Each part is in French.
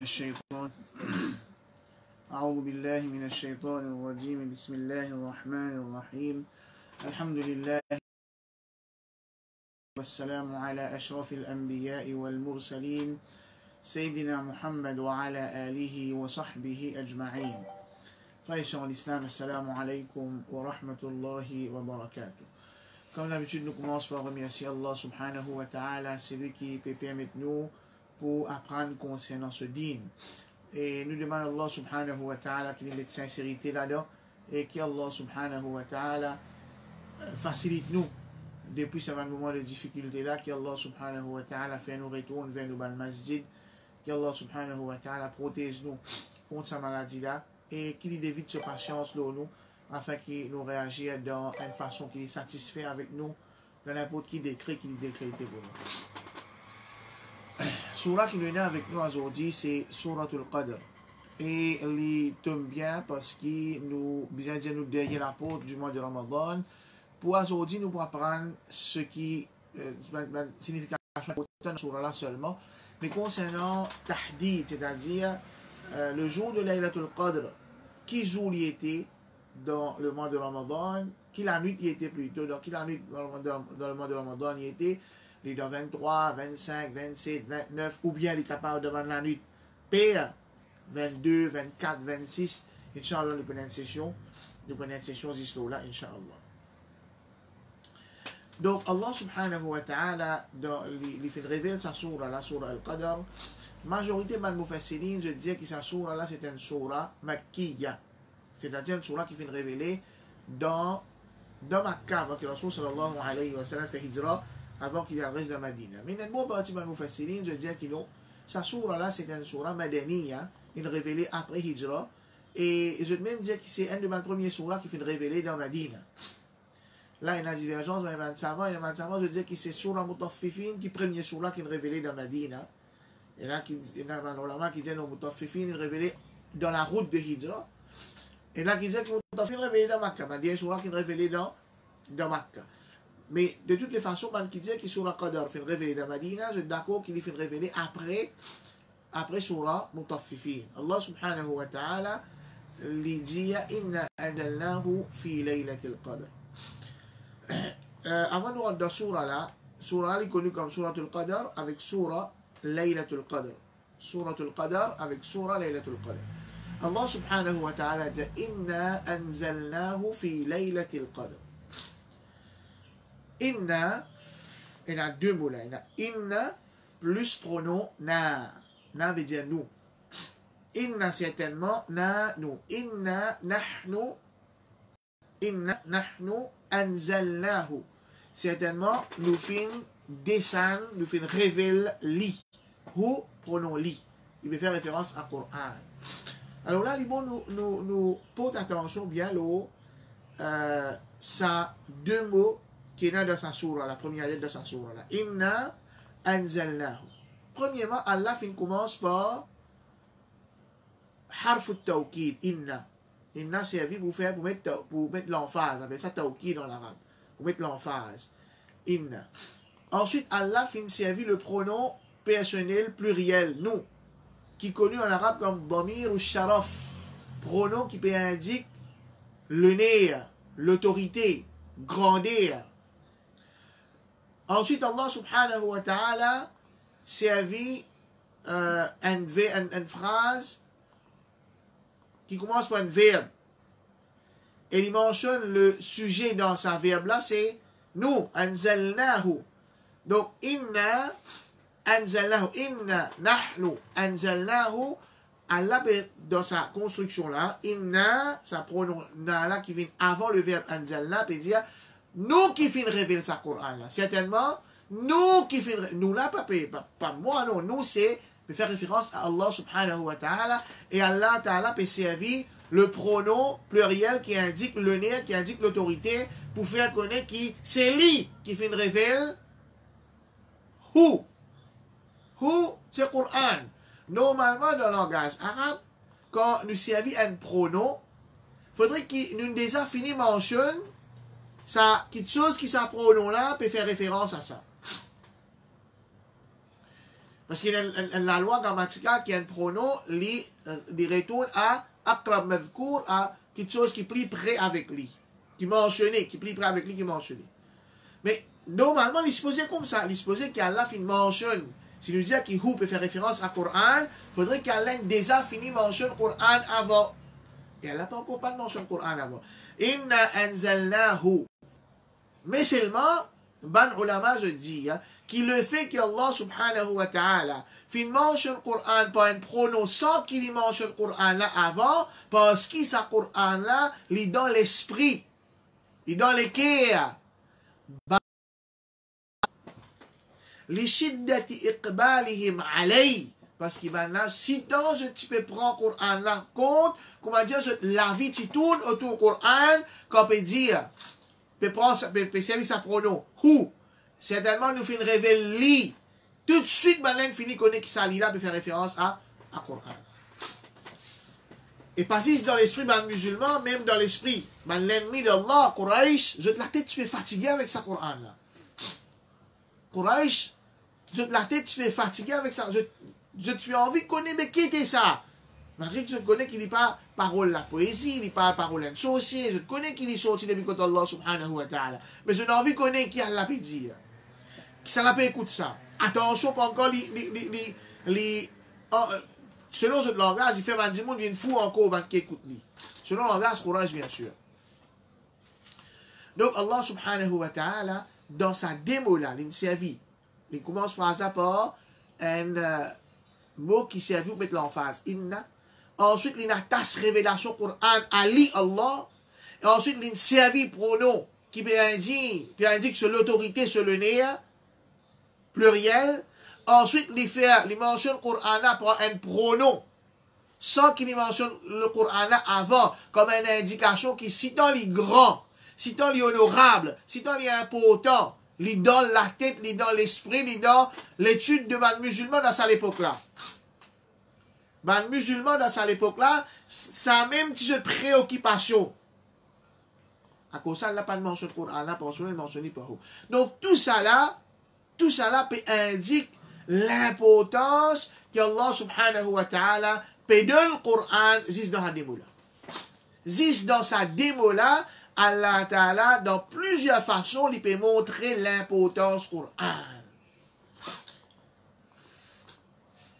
الشيطان أعوذ بالله من الشيطان الرجيم بسم الله الرحمن الرحيم الحمد لله والسلام على أشرف الأنبياء والمرسلين سيدنا محمد وعلى آله وصحبه أجمعين. Frères sur l'islam, assalamu alaikum wa rahmatullahi wa barakatuh. Comme d'habitude, nous commençons par remercier Allah subhanahu wa ta'ala, c'est lui qui peut permettre nous pour apprendre concernant ce dîn. Et nous demandons Allah subhanahu wa ta'ala qu'il ait de sincérité là-dedans et qu'Allah subhanahu wa ta'ala facilite nous depuis ce moment de difficulté là, qu'Allah subhanahu wa ta'ala fait nous retourner vers nous dans le masjid, qu'Allah subhanahu wa ta'ala protège nous contre sa maladie là et qu'il évite sa patience là nous afin qu'il nous réagisse dans une façon qui est satisfait avec nous dans n'importe qui décret qu'il décrété pour nous. Surah qui est avec nous aujourd'hui, c'est Suratul Qadr. Et il tombe bien parce que nous, bien dire, nous derrière la porte du mois de Ramadan. Pour aujourd'hui, nous pourrons apprendre ce qui signification de Surah là seulement. Mais concernant Tahdid, c'est-à-dire le jour de Laylatul Qadr, qui jour il était dans le mois de Ramadan, qui la nuit il était plutôt, donc qui la nuit dans le mois de Ramadan il était, les 23, 25, 27, 29, ou bien il est capable de demander la nuit, père, 22, 24, 26, Inch'Allah, nous prenons une session jusqu'à là, Inch'Allah. Donc, Allah subhanahu wa ta'ala, il fait révéler sa surah, la surah Al-Qadr. Majorité de Mufassirin, je dis que sa surah là, c'est une surah Makkiya. C'est-à-dire une surah qui fait révéler dans Makkah, avant que le Rasul sallallahu alayhi wa sallam fait hijra, avant qu'il reste dans Madina. Mais une bonne partie de Mufassirin, je dis que sa surah là, c'est une surah Madaniya, une révélée après hijra. Et je vais même dire que c'est une de mes premières surahs qui fait révéler dans Madina. Là, il y a une divergence, mais il y a un savant, je dis que c'est surah Mutaffifin, qui est première surah qui est révélée dans Madina. Il y a un ulama qui dit que Mutaffifin est révélé dans la route de hijra. Et là, qui dit que Mutaffifin est révélé dans Makkah. Il y a une surah qui est révélée dans Makkah. Mais de toutes les façons, qui dit que surah Qadr est révélée dans Madina, je suis d'accord qu'il est révélé après surah Mutaffifin. Allah subhanahu wa ta'ala lui dit Inna anzalnahu fi laylatil qadr. Avant de rentrer dans surah là est connue comme suratul Qadr avec surah Laylatul Qadr. Suratul Qadr avec surah Laylatul Qadr. Allah subhanahu wa ta'ala dit Inna anzalnahu fi laylatil qadr. Inna, il y a deux mots là. Inna plus pronom na. Na veut dire nous. Inna certainement, na nous. Inna nahnu anzalnahu. Certainement, nous fin descendre, nous fin révèle li. Ou pronom li. Il veut faire référence à Coran. Alors là, nous portons attention bien là, ça deux mots qui est dans sa surah, la première lettre de sa surah. Là. Inna anzalnahu. Premièrement, Allah commence par harf tawkid, inna. Inna servi pour mettre l'emphase. On appelle ça tawkid en arabe. Pour mettre l'emphase. Inna. Ensuite, Allah servi le pronom personnel pluriel, nous, qui est connu en arabe comme damir ou sharaf. Pronom qui peut indiquer l'honneur, l'autorité, grandeur. Ensuite, Allah subhanahu wa ta'ala servi une phrase qui commence par un verbe. Et il mentionne le sujet dans sa verbe là, c'est nous, anzalnahu. Donc, inna anzalnahu, inna nahnu anzalnahu. Allah, dans sa construction là, inna, ça pronom là qui vient avant le verbe anzalna, peut dire nous qui fin révéler sa Coran là. Certainement, nous qui fin, nous là, pas moi, non, nous c'est, peut faire référence à Allah subhanahu wa ta'ala, et Allah ta'ala peut servir le pronom pluriel qui indique l'honneur, qui indique l'autorité, pour faire connaître qui c'est lui qui fin révèle who, c'est Coran. Normalement, dans le langage arabe, quand nous servons un pronom, il faudrait que nous déjà fini mentionne ça, quelque chose qui ça pronom là peut faire référence à ça. Parce qu'il y a la loi grammaticale qui a un pronom qui retourne à aqrab madhkour, à quelque chose qui est plus près avec lui, qui est mentionné, qui est plus près avec lui, qui est mentionné. Mais normalement, il est supposé comme ça. Il est supposé qu'Allah mentionne. Si nous disons qu'il peut faire référence à Coran, il faudrait qu'Allah déjà fini mentionne Coran avant. Et Allah n'a pas encore pas mentionné Coran avant. Inna anzalnahu. Mais seulement, ban ulama je dis, qui le fait qu'Allah subhanahu wa ta'ala fin mentionne Coran par un pronom sans qu'il mentionne Coran là avant, parce que ce Coran là, il est dans l'esprit, il est dans les cœurs. لشدة إقبالهم عليه. Parce que maintenant, si tant tu peux prendre le Coran là compte, comment dire, la vie tu tourne autour du Coran, qu'on peut dire, peut prendre sa pronom, who, certainement nous fait une révèle li. Tout de suite, maintenant, finit qu'on est qui ça là peut faire référence à Coran. Et pas si dans l'esprit ben, musulman, même dans l'esprit, ben, l'ennemi d'Allah, Quraysh, la tête tu peux fatiguer avec sa Coran là. Quraysh, la tête, tu es fatigué avec ça. Tu as envie de connaître, mais qui était ça? Malgré que je connais qu'il n'est pas parole la poésie, il n'est pas parole un sorcier, je connais qu'il est sorti depuis côté Allah subhanahu wa ta'ala. Mais je n'ai envie de connaître qui Allah peut dire. Qui ça l'a peut écouter ça. Attention, pas encore selon ce langage, il fait 20 monde, il y a une fou encore qui écoute lui. Selon le langage Quraysh, bien sûr. Donc Allah subhanahu wa ta'ala, dans sa démo là, il servit. Il commence par un mot qui servit pour mettre l'emphase. Inna. Ensuite, il a tasse révélation Coran Ali Allah. Et ensuite, il servi pronom qui indique sur l'autorité, sur le nez, pluriel. Ensuite, il mentionne Coran par un pronom, sans qu'il mentionne le Coran avant, comme une indication qui, si dans les grands, si dans les honorables, si dans les importants, li dans la tête, li dans l'esprit, li dans l'étude de man musulman dans cette époque-là. Man musulman dans cette époque-là, ça a même petite préoccupation. À cause de ça, il n'a pas de mention de Coran, pas de mention par où. Donc tout ça là indique l'importance qu'Allah subhanahu wa ta'ala peut donner le Coran juste dans sa démo là. Juste dans sa démo là, Allah Ta'ala, dans plusieurs façons, il peut montrer l'importance du Coran.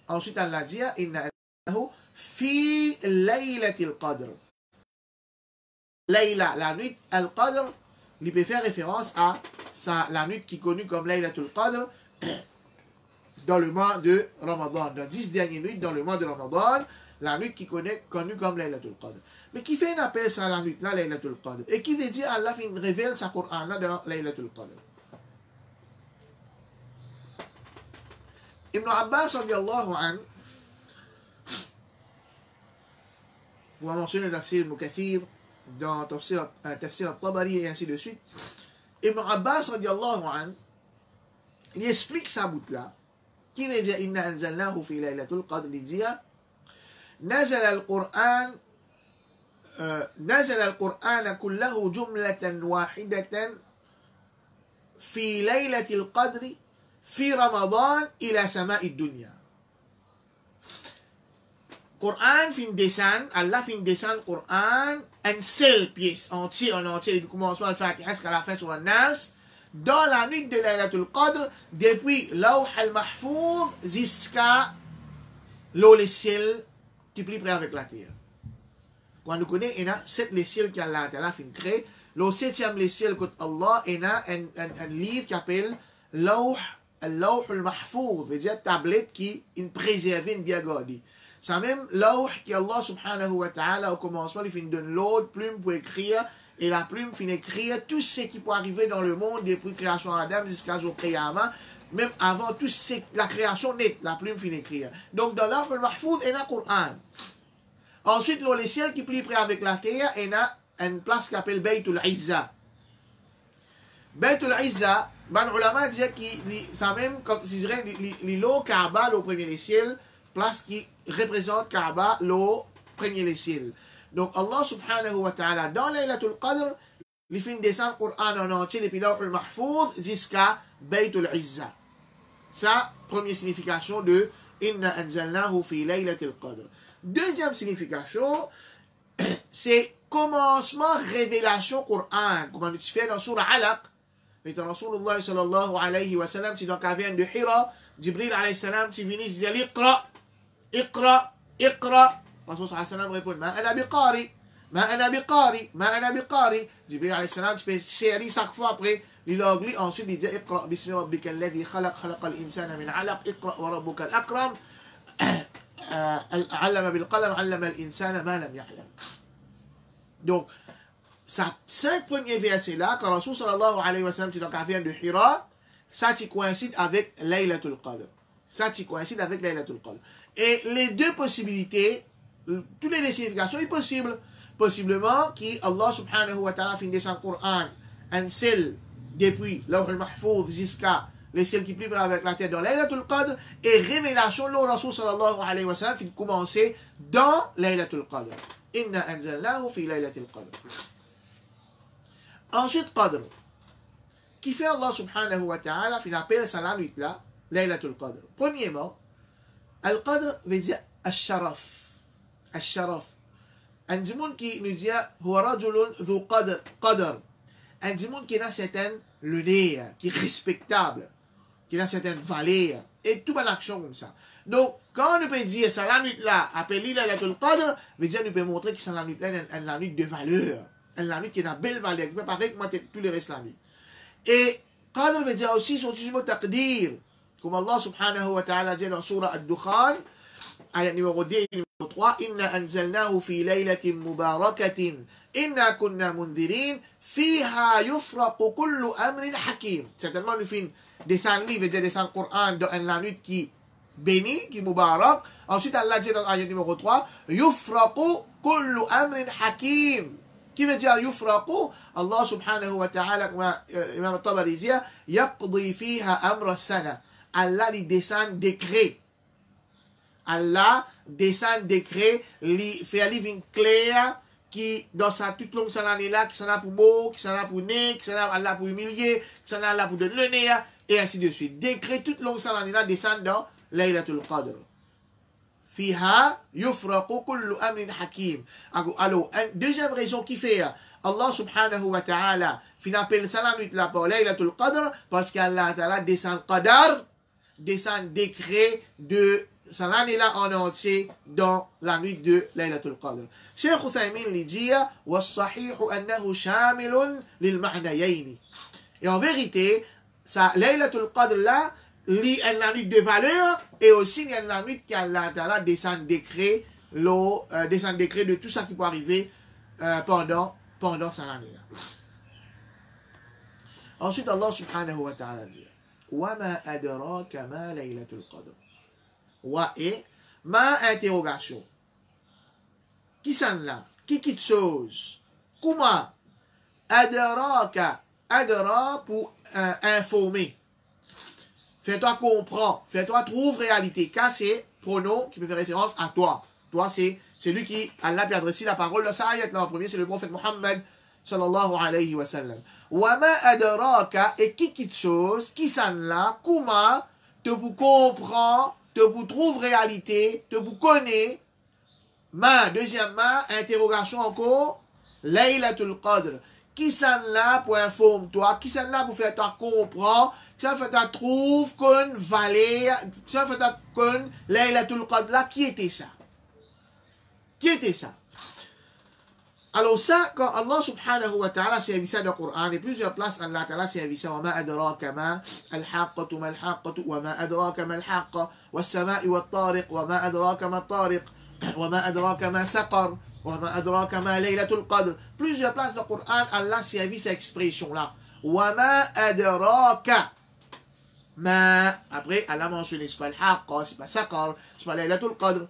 Ensuite, Allah dit, Inna annahu fi laylatil qadr. Layla, la nuit al-qadr, il peut faire référence à la nuit qui est connue comme Laylatul Qadr dans le mois de Ramadan. Dans 10 dernières nuits dans le mois de Ramadan, la nuit qui est connue comme Laylatul Qadr. Mais qui fait un appel à la nuit là, Laylatul Qadr? Et qui veut dire Allah révèle sa Coran là dans Laylatul Qadr? Ibn Abbas radiallahu anhu, on va mentionner le tafsir Mukathir, dans tafsir al-Tabari et ainsi de suite. Ibn Abbas radiallahu anhu, il explique sa bout là, qui veut dire Inna anzalnahu fi Laylatul Qadr, il dit نزل القرآن كله جملة واحدة في ليلة القدر في رمضان إلى سماء الدنيا. Coran fin descend, Allah fin descend le Coran, une seule pièce entière, du commencement al Fatiha jusqu'à la fin sur le Nas, dans la nuit de Laylatul Qadr, depuis Lawh al-Mahfouz jusqu'à l'eau les ciels qui est plus près avec la terre. Quand nous connaissons, il y a 7 les ciels qu'Allah a fin créé. Le 7e les ciels que Allah, il y a un livre qui s'appelle Lawh al-Mahfouz, c'est-à-dire tablette qui est préservée, bien gardée. C'est même Lawh qui Allah subhanahu wa ta'ala au commencement, il fin donne l'autre plume pour écrire, et la plume fin écrire tout ce qui peut arriver dans le monde depuis la création d'Adam jusqu'à jour Qiyamah. Même avant tout la création nette, la plume fin écrire. Donc dans l'Arf al-Mahfouz, il y a un Coran. Ensuite, les ciels qui plient près avec la terre, il y a une place qui s'appelle Baytul Izza. Baytul Izza, ban ulama dit que ça même, comme si je dirais, l'eau Kaaba, le premier les ciels, place qui représente Kaaba, le premier les ciels. Donc Allah subhanahu wa ta'ala, dans Laylatul Qadr, il fait descendre le Coran en entier depuis l'Arf al-Mahfouz jusqu'à Baytul Izza. Ça, première signification de Inna anzalnahu fi laylatil qadr. Deuxième signification, c'est commencement révélation Coran. Comme on fait dans Surah Alaq. Mais dans Rasulullah sallallahu alayhi wa sallam, c'est dans la caverne de Hira, Jibril alayhi salam, qui vient, il dit Iqra, Iqra, Iqra. Rasul sallallahu alayhi wa sallam répond Ma ana biqari, Ma ana biqari, Ma ana biqari. Jibril alayhi salam, tu peux série chaque fois après. للأغلي ensuite il dit اقرأ باسم ربك الذي خلق خلق الإنسان من علق اقرأ وربك الأكرم علم بالقلم علم الإنسان ما لم يعلم. Donc ça 5 premiers versets là quand Rasul sallallahu alayhi wa sallam dit dans la caverne de Hira, ça qui coïncide avec Laylatul Qadr. Ça qui coïncide avec Laylatul Qadr. Et les deux possibilités, toutes les significations est possible. Possiblement qui Allah subhanahu wa ta'ala fin descend le Coran un seul depuis Lawh al-Mahfouz jusqu'à les ciels qui plient avec la terre dans Laylatul Qadr et révélation le Rasul sallallahu alayhi wa sallam qui commencer dans Laylatul Qadr. Inna anzalnahu fi Laylatul Qadr. Ensuite Qadr. Qui fait Allah subhanahu wa ta'ala qui appelle ça la nuit là Laylatul Qadr. Premièrement, Al-Qadr veut dire Al-Sharaf. Al-Sharaf. Un monde qui nous dit huwa rajulun dhu qadr. Un monde qui a certaines lunettes, qui est respectable, qui a certaines valeurs, et tout une action comme ça. Donc, quand on peut dire ça la nuit là, appelé Laylatul Qadr, veut dire nous peut montrer que c'est la nuit là, une nuit de valeur, une nuit qui a une belle valeur, qui peut paraître comme tous les restes de la nuit. Et Qadr veut dire aussi son mot taqdir, comme Allah subhanahu wa ta'ala dit dans Surah Ad-Dukhan, ayat numéro 2 et numéro 3, Inna anzalnahu fi laylatin mubarakatin, Inna kunna mundhirin, fiha yufraqu kullu amrin hakim. Certainement, nous finissons descendre livre, veut dire descendre le Coran dans la nuit qui bénit, qui mubarak. Ensuite, Allah dit dans ayat numéro 3, yufraqu kullu amrin hakim. Qui veut dire yufraqu? Allah subhanahu wa ta'ala, comme Imam al-Tabari dit, yaqdi fiha amra sana. Allah lui descend décret. Allah descend décret, lui fait livre clair qui dans sa toute longue année là, qui s'en a pour mots, qui s'en a pour nez, qui s'en a Allah pour humilier, qui s'en a là pour donner le nez, et ainsi de suite. Décret toute longue année là descend dans Laylatul Qadr. Fiha yufraqu kullu amrin hakim. Alors, deuxième raison qui fait Allah subhanahu wa ta'ala fin appelle ça la nuit là pour Laylatul Qadr parce qu'Allah ta'ala descend qadar, descend décret de ça l'année là en entier dans la nuit de Laylatul Qadr. Cheikh Uthaymin lui dit والصحيح أنه شامل للمعنيين. Et en vérité, ça Laylatul Qadr là, li la nuit de valeur et aussi la nuit qui Allah Ta'ala descend décret de tout ça qui peut arriver pendant cette année là. Ensuite Allah subhanahu wa ta'ala dit وما أدراك ما ليلة القدر. Wa et ma interrogation. Qui s'en là? Qui quitte chose? Comment? Adraka. Adra pour informer. Fais-toi comprendre. Fais-toi trouver réalité. Car c'est pronom qui peut faire référence à toi. Toi, c'est celui qui Allah peut adresser la parole de sa ayat. Là, en premier, c'est le prophète Muhammad sallallahu alayhi wa sallam. Wa ma adraka et qui quitte chose? Qui s'en là? Comment? Te vous comprendre. Te vous trouve réalité, te vous connaît. Deuxièmement, interrogation encore, Laylatul Qadr. Qui s'en là pour informer toi, qui s'en là pour faire toi comprendre, qui s'en fait toi trouve qu'on valeur, qui s'en fait toi qu'on Laylatul Qadr là, qui était ça? Qui était ça? Alors ça, quand Allah subhanahu wa ta'ala servi ça dans le Coran, et plusieurs places, Allah ta'ala servi ça, وَمَا أَدْرَاكَ مَا الْحَاقَّةُ مَا الْحَاقَّةُ وَمَا أَدْرَاكَ مَا الْحَاقَّةُ وَالسَّمَاءِ وَالطَّارِقِ وَمَا أَدْرَاكَ مَا الطَّارِقِ وَمَا أَدْرَاكَ مَا سَقَرُ وَمَا أَدْرَاكَ مَا لَيْلَةُ الْقَدْرِ. Plusieurs places dans le Coran, Allah servi cette expression-là. وَمَا أَدْرَاكَ مَا. Après, Allah mentionne, c'est pas الْحَاقَّة, c'est pas سَقَرُ, c'est pas لَيْلَةُ الْقَدْرِ.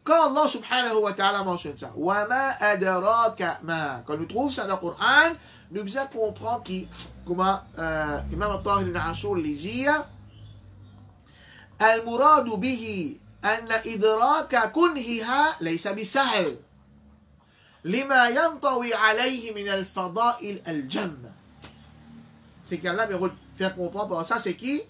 Quand Allah subhanahu wa ta'ala mentionne ça, وَمَا أَدْرَاكَ مَا. Quand nous trouvons ça dans le Coran, nous devons comprendre comment Imam al-Tahir al-Ashur les dit المراد به أن إدراك كنهها ليس بسهل لما ينطوي عليه من الفضائل الجم. C'est qu'Allah veut faire comprendre par ça, c'est qui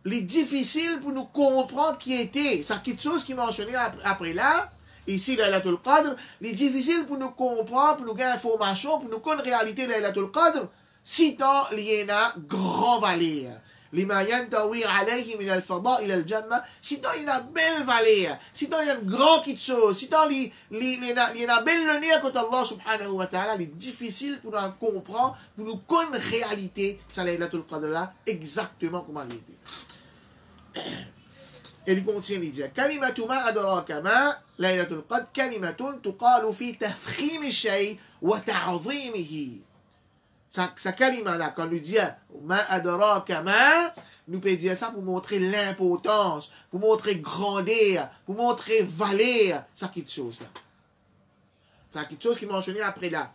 les difficiles pour nous comprendre qui était. Ça, quelque chose qui est mentionné après là, ici, Laylatul Qadr, les difficiles pour nous comprendre, pour nous gagner information, pour nous connaître la réalité de Laylatul Qadr, si tant il y a grand valeur. لما ينتوي عليه من الفضاء إلى الجنة si tant il y a une belle valeur si tant il y a une grande quelque chose si tant il y a une belle lumière contre Allah subhanahu wa ta'ala il est difficile pour nous comprendre pour nous connaître la réalité ça Laylatul Qadr là exactement comment il était et il continue il dit كلمة ما أدراك ما ليلة القدر كلمة تقال في تفخيم الشيء وتعظيمه sa kalima là, quand nous dit ma adraka ma, nous peut dire ça pour montrer l'importance, pour montrer grandeur, pour montrer valeur, ça quelque chose là. Ça quelque chose qui est mentionné après là.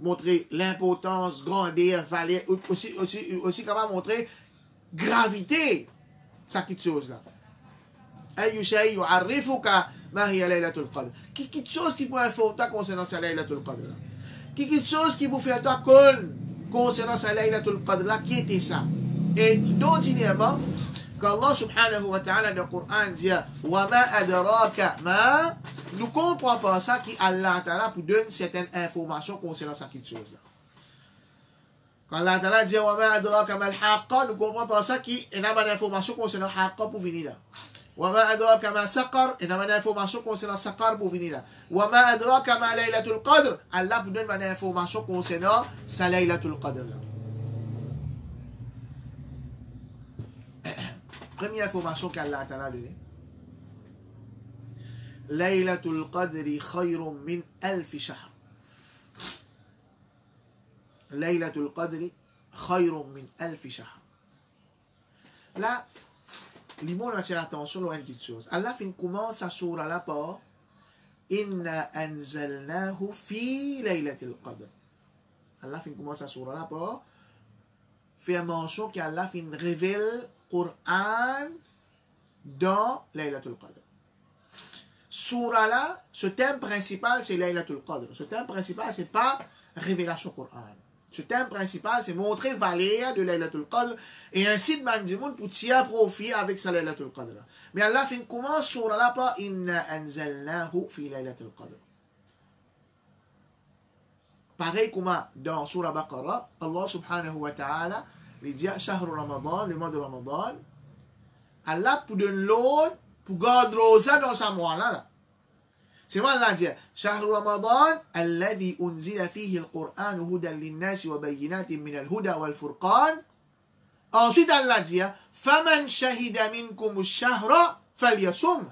Montrer l'importance, grandeur, valeur, aussi comment montrer gravité, ça quelque chose là. أي شيء يعرفك ما هي ليلة القدر. Quelque chose qui peut informer concernant sa Laylatul Qadr là. Quelque chose qui vous fait toi connaître concernant sa Laylatul Qadr là, qui était ça. Et d'ordinairement, quand Allah subhanahu wa ta'ala dans le Coran dit wa ma adraka ma, nous comprenons pas ça qu'Allah ta'ala pour donner certaines informations concernant ça quelque chose là. Quand Allah ta'ala dit wa ma adraka ma al-haqqa, nous comprenons pas ça qu'il y a une information concernant haqqa pour venir là. وما أدراك ما سقر إنما l'information concernant سقر pour venir là وما أدراك ما ليلة القدر Allah vous donne une information concernant sa Laylatul Qadr là. Première information qu'Allah t'a donnée Laylatul Qadri khayrun min alf shahr Laylatul Qadri khayrun min alf shahr. Là les mots attirent l'attention à une petite chose. Allah fin commence sa sourate là par Inna anzalnahu fi laylatil qadr. Allah fin commence sa sourate là par faire mention qu'Allah fin révèle Coran dans Laylatul Qadr. Sourate là, ce thème principal c'est Laylatul Qadr. Ce thème principal c'est pas révélation Coran. Ce thème principal, c'est montrer valeur de Laylatul Qadr et ainsi de manière pour tirer profit avec sa Laylatul Qadr. Mais Allah fin commence sur la par Inna anzalnahu fi Laylatul Qadr. Pareil comme dans Surah Baqarah, Allah subhanahu wa ta'ala il dit Shahru Ramadan, le mois de Ramadan. Allah pour donner l'autre, pour garder ça dans sa mois là. C'est moi Allah dit شهر رمضان الذي أنزل فيه القرآن هدى للناس وبينات من الهدى والفرقان. Ensuite Allah dit فمن شهد منكم الشهر فليصم.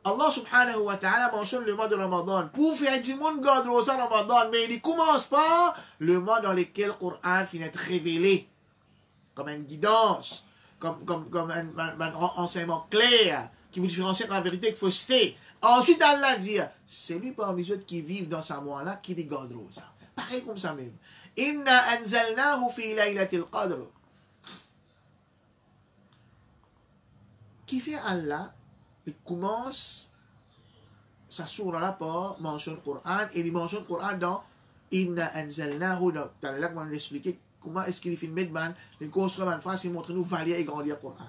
Allah subhanahu wa ta'ala mentionne le mois de Ramadan pour faire du monde garder ça Ramadan, mais il commence par le mois dans lequel le Coran finit d'être révélé comme une guidance, comme un enseignement clair qui vous différencie de la vérité et de fausseté. Ensuite, Allah dit, c'est lui parmi eux qui vivent dans sa mois-là qui les gardera ça. Pareil comme ça même. Inna anzalnahu fi laylatil qadr. Qui fait Allah, il commence sa sourate là par mentionner le Coran et il mentionne le Coran dans Inna anzalnahu. Tout à l'heure, on va expliquer comment est-ce qu'il fait une médecine, il construit une phrase qui montre nous valeur et grandir le Coran.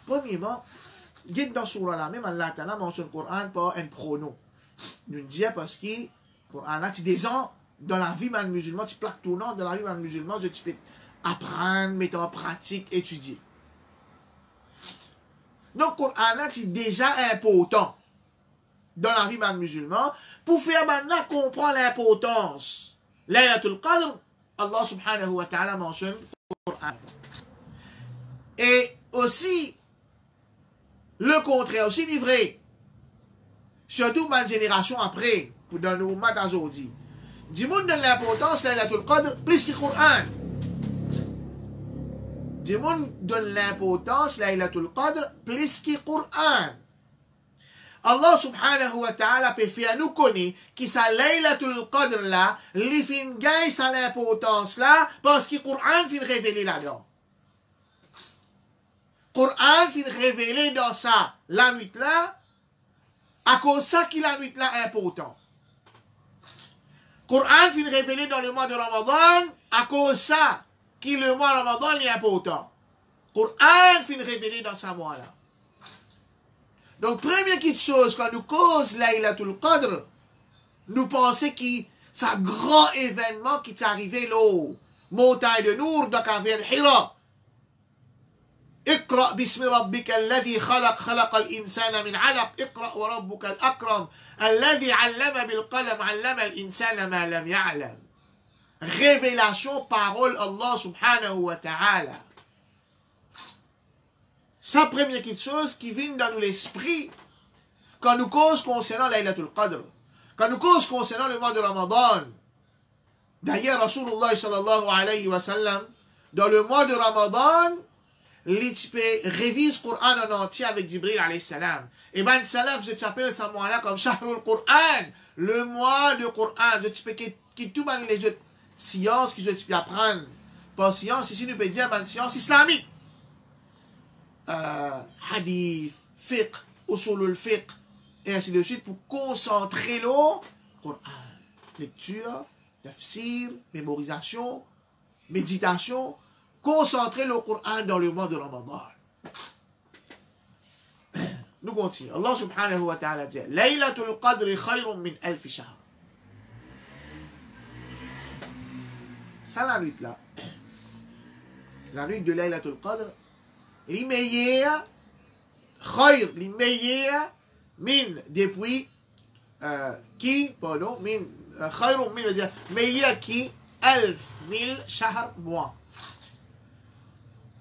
Premièrement, dans Surah là même Allah Ta'ala mentionne le Coran par un pronom. Nous disons parce que le Coran là, tu descends dans la vie d'un musulman, tu plaques tout nom dans la vie d'un musulman, tu peux apprendre, mettre en pratique, étudier. Donc le Coran là, c'est déjà important dans la vie d'un musulman pour faire maintenant comprendre l'importance. Laylatul Qadr, Allah subhanahu wa ta'ala mentionne le Coran. Et aussi, le contraire aussi livré. Surtout ma génération après, dans nos matins aujourd'hui. Du monde de l'importance de Laylatul Qadr plus que le Coran. Du monde donne l'importance de Laylatul Qadr plus que le Coran. Allah subhanahu wa ta'ala peut faire nous connaître que sa Laylatul Qadr là, les fin gagne sa l'importance là, parce que le Coran fin révélé là-dedans. Coran fin révélé dans ça, la nuit là, à cause ça que la nuit là est important. Coran fin révélé dans le mois de Ramadan, à cause ça, qui le mois de Ramadan est important. Coran fin révélé dans ce mois-là. Donc, première petite chose, quand nous cause Laylatul Qadr, nous pensons que c'est un grand événement qui est arrivé là, montagne de Nour, dans la caverne Hira. اقرأ باسم ربك الذي خلق خلق الإنسان من علق اقرأ وربك الأكرم الذي علم بالقلم علم الإنسان ما لم يعلم. Révélation, parole Allah subhanahu wa ta'ala. Ça, première petite chose qui vient dans l'esprit quand nous cause concernant Laylatul Qadr, quand nous cause concernant le mois de Ramadan. D'ailleurs, Rasulullah sallallahu alayhi wa sallam, dans le mois de Ramadan, l'ITP révise le Coran en entier avec Jibril alayhi salam. Et ben, salaf, je t'appelle ce mois-là comme Shahrul Qur'an, le mois de Coran. Je t'appelle qui tout les autres sciences que je t'appelle apprendre. Pas science, ici nous peut dire, ben, science islamique. Hadith, fiqh, usulul fiqh, et ainsi de suite, pour concentrer le Coran. Lecture, tafsir, mémorisation, méditation, concentrer le Coran dans le mois de Ramadan. Nous continuons. Allah subhanahu wa ta'ala dit Laylatul Qadri khayrun min alf shahr. Ça, la nuit là. La nuit de Laylatul Qadr, l'immeillère, khayr, l'immeillère, min, depuis, qui, pardon, min, khayrun min, veut dire, meilleur qui, alf, mille, shahr, mois.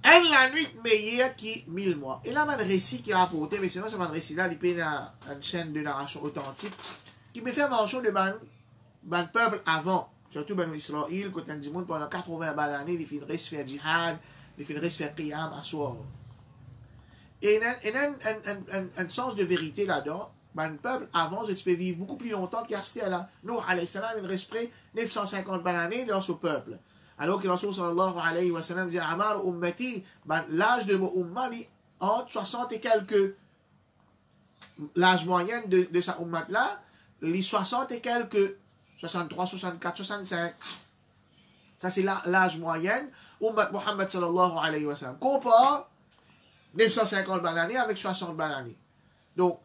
Elle la nuit meilleure qui 1000 mois. Et là, il y a un récit qui est rapporté, mais sinon, c'est un récit là, il y a une chaîne de narration authentique qui me fait mention de ban peuple avant, surtout ban Israël, quand on dit pendant 80 années, il finit de faire djihad, il finit de faire qiyam à soir. Et il y a un sens de vérité là-dedans. Ban peuple avant, je peux vivre beaucoup plus longtemps qu'il y a resté là. Nous, alayhi salam, il reste près 950 années dans ce peuple. Alors que Rasul sallallahu alayhi wa sallam dit Amar ummati, l'âge de mon umma entre 60 et quelques, l'âge moyen de sa ummat là, les 60 et quelques, 63, 64, 65. Ça c'est l'âge moyen, ummat Muhammad sallallahu alayhi wa sallam. Compare 950 années avec 60 années. Donc,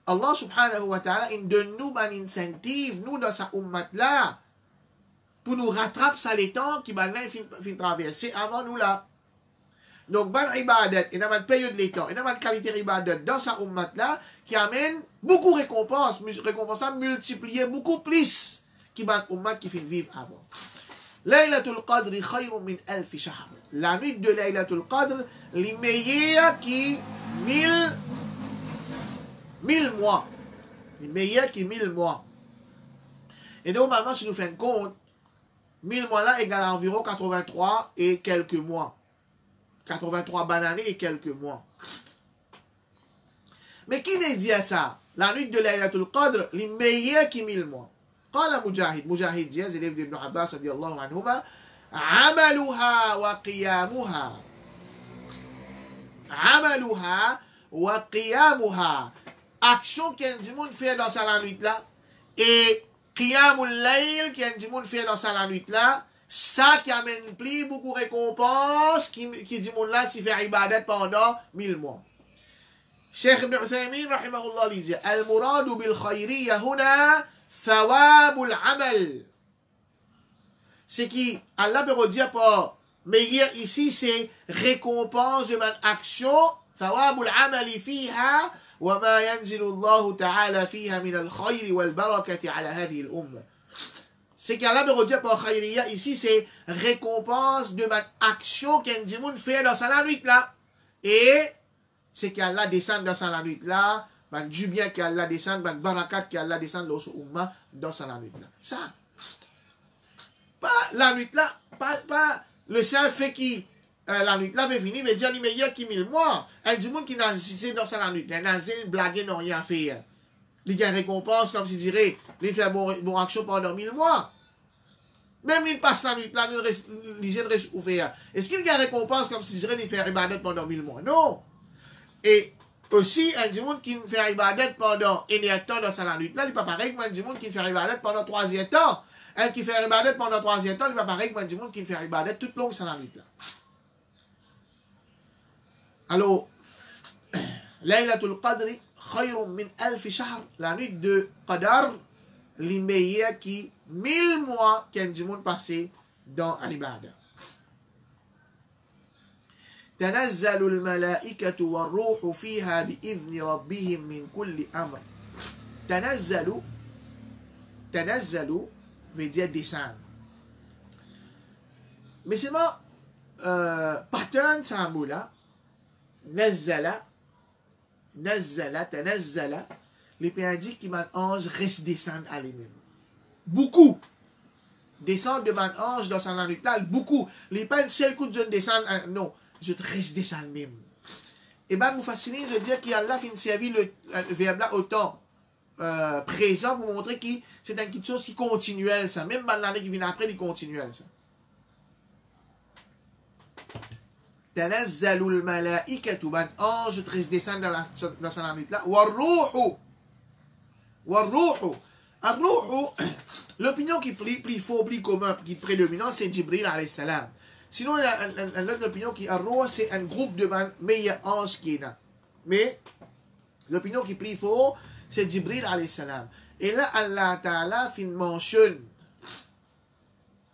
Allah subhanahu wa ta'ala, il donne nous un incentive, nous dans sa ummat là, pour nous rattraper ça les temps qui maintenant fin traverser avant nous là. Donc, ban ibadat, il y a une période de l'étang, il y a une qualité ibadat dans sa ummat là qui amène beaucoup de récompenses multipliées beaucoup plus qui ban ummat qui fin vivre avant. Laylatul Qadr khayrun min alf shahr. La nuit de Laylatul Qadr, les meilleurs qui 1000 mois. Les meilleurs qui 1000 mois. Et normalement, si nous faisons compte, 1000 mois là égale à environ 83 et quelques mois. 83 années et quelques mois. Mais qui n'est dit à ça? La nuit de Laylatul Qadr, les meilleurs qui 1000 mois. قال مجاهد dit, élève d'Ibn Abbas radiyallahu anhuma, عملها وقيامها. عملها وقيامها. Action qu'un monde fait dans sa nuit là et Qiyamul Layl, qui a un fait dans sa nuit là, ça qui amène plus beaucoup de récompenses, qui dit mon là, qui fait ibadat pendant 1000 mois. Cheikh Ibn Uthaymin, rahimahullah, dit Al-Muradu bil khayriyya huna thawabul amal. C'est qui, Allah peut dire par meilleur ici, c'est récompense de mon action, thawabul amali fiha. وما ينزل الله تعالى فيها من الخير والبركة على هذه الأمة. C'est qu'Allah me redit par khayriya ici, c'est récompense de ma action qu'un dimoun fait dans sa nuit là. Et c'est qu'Allah descend dans sa nuit là, du bien qu'Allah descend, barakat qu'Allah descend dans sa nuit là. Ça. Pas la nuit là, pas le seul fait qui la nuit là, mais fini, mais dire, il est meilleur qui 1000 mois. Un du monde qui n'a assisté dans sa nuit, il n'a pas blagué, n'a rien fait. Il a une récompense, comme s'il dirait, il fait bon action pendant 1000 mois. Même il passe la nuit là, il reste ouvert. Est-ce qu'il y a une récompense, comme s'il dirait, il fait ibadat pendant 1000 mois? Non. Et aussi, un du monde qui fait ibadat pendant un temps dans sa nuit là, il n'est pas pareil qu'un du monde qui fait ibadat pendant 3e temps. Un qui fait ibadat pendant 3e temps, il va pareil que un monde qui fait ibadat toute longue sans la nuit là. Alors, Laylatul Qadri khayrun min alf shahr, la nuit de Qadar, les meilleurs qui 1000 mois qu'un monde passé dans l'ibadah. تنزل الملائكة والروح فيها بإذن ربهم من كل أمر. تنزل veut dire descendre. Mais c'est moi pattern ça mot là. تنزل les pays indiquent que man ange reste descendre à lui-même. Beaucoup. Descendre de man ange dans sa nuit là, beaucoup. Les pas un seul coup de zone descendre, non. Je reste descendre même. Et ben, vous fascinez, je veux dire qu'Allah fin servir le verbe là autant présent pour montrer que c'est une chose qui est continuelle, ça. Même l'année qui vient après, il est continuel, ça. تنزل الملائكة من ange reste descendre dans sa nuit là. والروح l'opinion qui est plus faux, plus commun, qui est prédominante, c'est Jibril alayhi salam. Sinon, il y a une autre opinion qui est c'est un groupe de meilleurs anges qui est là. Mais l'opinion qui est plus faux, c'est Jibril alayhi salam. Et là, Allah Ta'ala mentionne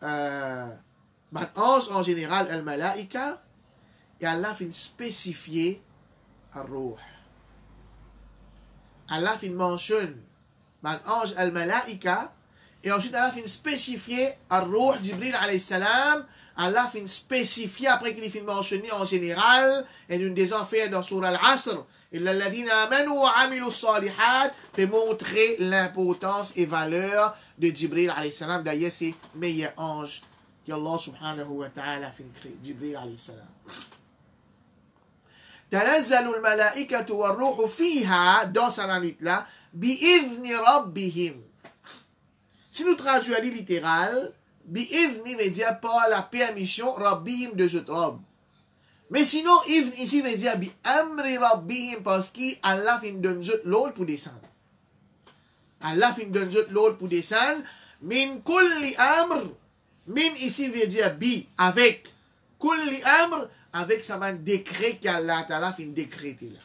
ange en général, al-malaika, et Allah fin spécifier al-ruh. Allah fin mentionne ange al-malaika, et ensuite Allah fin spécifier al-ruh, Jibril alayhi salam. Allah fin spécifier après qu'il fin mentionné en général, et nous des affaires dans Surah Al-Asr, illa alladhina amanu wa amilu salihat, pour montrer l'importance et valeur de Jibril alayhi salam. D'ailleurs, c'est le meilleur ange qu'Allah subhanahu wa ta'ala fin créé, Jibril alayhi salam. تنزل الملائكة والروح فيها dans sa nuit là بإذن ربهم. Si nous traduisons littéral, بإذن veut dire par la permission ربهم de cette robe. Mais sinon, إذن ici veut dire بأمر ربهم parce qu'Allah fin donne l'ordre pour descendre. Allah fin donne l'ordre pour descendre. Min kulli amr. Min ici veut dire bi, avec. Kulli amr, avec ça un décret qu'Allah Ta'ala fin décréter là.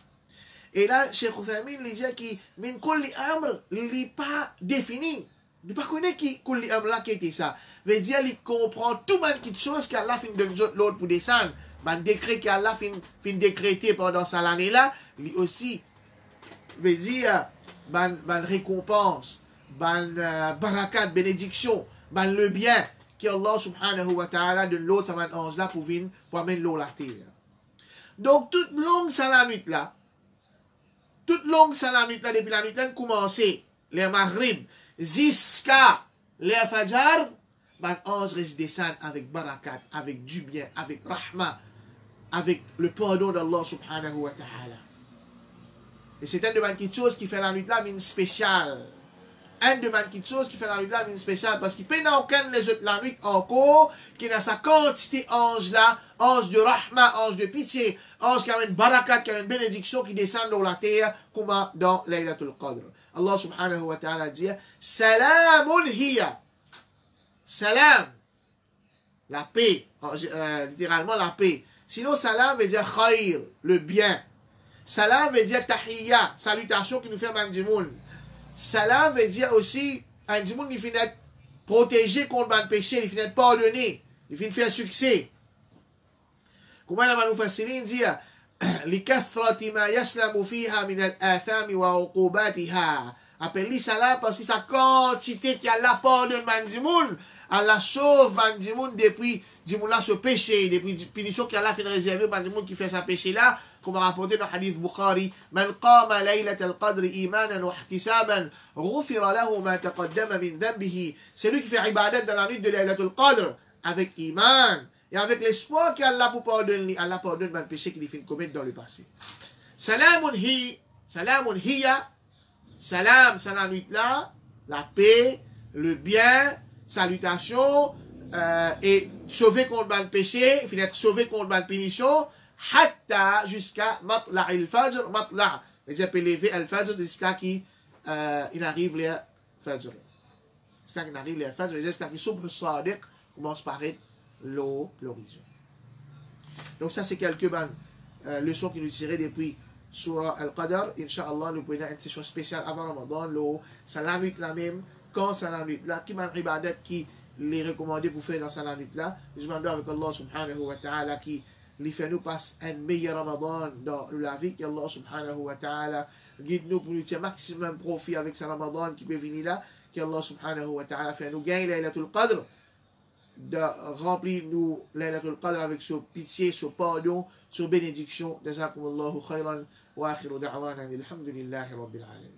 Et là, Cheikh Oufamine il dit que min kulli amr, il n'est pas défini. Il ne pas connaître qui kulli amr là qui était ça. Veut dire il comprend tout man qui chose qu'Allah fin donne l'ordre pour descendre. Man décret qu'Allah fin décréter pendant cette année là, lui aussi veut dire ban récompense, ban barakat, bénédiction, ban le bien qu'Allah subhanahu wa ta'ala de l'autre saman ange là pour venir pour amener l'eau la terre. Donc toute longue salamite là, depuis la nuit là commencé les maghrib jusqu'à les fajr, ban ange reste descendre avec barakat, avec du bien, avec rahma, avec le pardon d'Allah subhanahu wa ta'ala. Et c'est un de ces choses qui fait la nuit là une spéciale. Un de ces choses qui fait la nuit là une spéciale parce qu'il peut n'a aucun les autres la nuit encore qui a sa quantité ange là, ange de rahma, ange de pitié, ange qui a une barakat, qui a une bénédiction qui descend dans la terre comme dans Laylatul Qadr. Allah subhanahu wa ta'ala dit Salamun hiya. Salam, la paix, littéralement la paix. Sinon salam veut dire khayr, le bien. Salam veut dire tahiyya, salutation qui nous fait mandimoun. Salam veut dire aussi un dimoun qui finit protégé contre le péché, il finit pardonné, il finit faire succès. Comment la manufacturine dit لِكَثْرَةِ مَا يَسْلَمُ فِيهَا مِنَ الْآثَامِ وَعُقُوبَاتِهَا. Appelle-lui salam parce que sa quantité qui a la pardonne mandimoun, Allah sauve mandimoun depuis dimoun là ce péché, depuis punition qu'Allah fait réserver mandimoun qui fait sa péché là. Comme rapporté dans le hadith Bukhari, Man qama laylat al-qadr imanan wa ihtisaban, ghufira lahu ma taqaddama min dhanbihi. C'est lui qui fait ibadat dans la nuit de laylat al-qadr avec iman et avec l'espoir qu'Allah pour pardonner, Allah pardonne le péché qu'il fait commettre dans le passé. Salamun hiya, salam, c'est la nuit là, la paix, le bien, salutation, et sauver contre le péché, il faut être sauvé contre la punition. Hatta jusqu'à matla al-fajr, matla, c'est-à-dire lever al-fajr jusqu'à qu'il arrive le fajr. jusqu'à qu'il arrive les fêtes, jusqu'à qu'il subh sadiq commence par être l'horizon. Donc ça c'est quelques leçons qui nous tiraient depuis Surah Al-Qadr. Inch'Allah, nous prenons une session spéciale avant Ramadan, ça l'invite là même, quand ça l'invite là, qui m'a ibadat qui les recommandé pour faire dans sa nuit là. Je demande avec Allah subhanahu wa ta'ala qui les fait nous passer un meilleur Ramadan dans la vie, qu'Allah subhanahu wa ta'ala guide-nous pour nous tirer maximum profit avec ce Ramadan qui peut venir là, qu'Allah subhanahu wa ta'ala fait nous gagner Laylatul Qadr, de remplir nous Laylatul Qadr avec ce pitié, ce pardon, ce bénédiction. Jazakumullahu khayran wa akhiru da'wana alhamdulillahi rabbil alamin.